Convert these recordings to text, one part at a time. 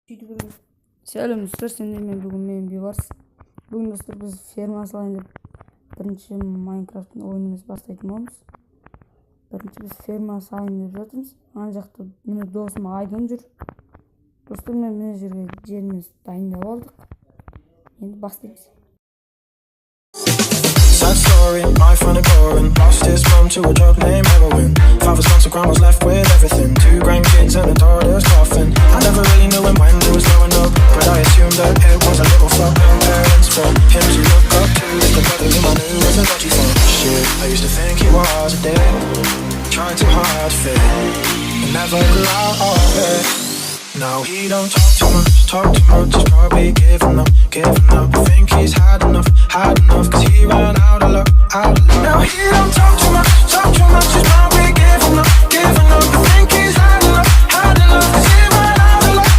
Сәлем достар, сендермен бүгін мен Бейбарс. Бүгін достар біз ферма салайын деп бірінші Майнкрафттың ойынымыз бастайтын боламыз. Бірінші біз ферма салайын деп жатырмыз. Ана жақта міне досым Айдын жүр. Достар, мен мына жерге жеріміз дайындап алдық. Енді бастаймыз. Sad story, I find it boring. Lost his mum to a drug named heroin. Father's gone, so grandma's left with everything. 2 grandkids and a daughter's coffin. I never really knew him when he was growing up, but I assumed that it was a little fuck. Parents from him to look up to, the brother whom I knew was a dodgy fuck. Shit, I used to think he was a dick. Tried too hard to fit, and never grew out of it. Now he don't talk too much, he's probably giving up. I think he's had enough, cause he ran out of luck. Now he don't talk too much, he's probably giving up. I think he's had enough, cause he ran out of luck.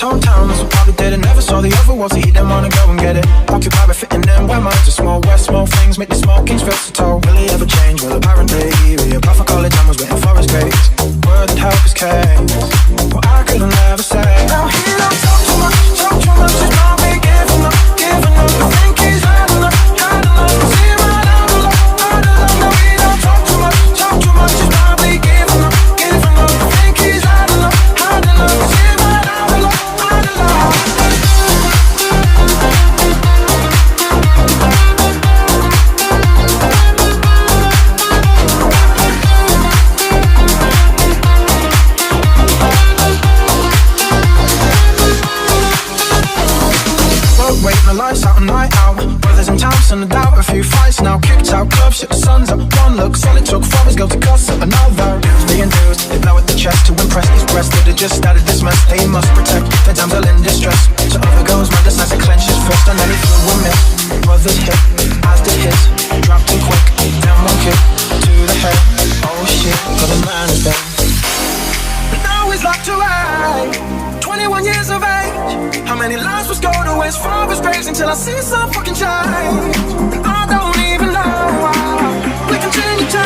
Hometown, that's what probably did it. Never saw the other world, so he didn't wanna go and get it. Occupied by fitting in where minds are small. Where small things make the small kings feel so tall. Will he ever change? Well, apparently he applied for college and was waiting for his grades. Word that help his case, well, I couldn't never say. Now he don't talk too much, he's probably giving up. I think he's had enough, cause he ran out of luck. Now he don't talk too much, he's probably giving up. I think he's had enough, cause he ran out of luck. Waiting the lights out and night out. Brothers in town, son of doubt. A few fights now, kicked out clubs. Shit, the sun's up. One look, solid took 4 his girl to cuss up another. Being dudes, they blow at the chest to impress his breast. They'd just started this mess. They must protect the damsel in distress. So other girls, man, decides to clench his fist. And then he threw a miss. Brothers hit, as did his. Dropped him quick, then 1 kick to the head. Oh shit, for the man is dead. But now he's locked away. 21 years of age. How many lives was go to waste for his graves until I see some fucking change? And I don't even know why we continue to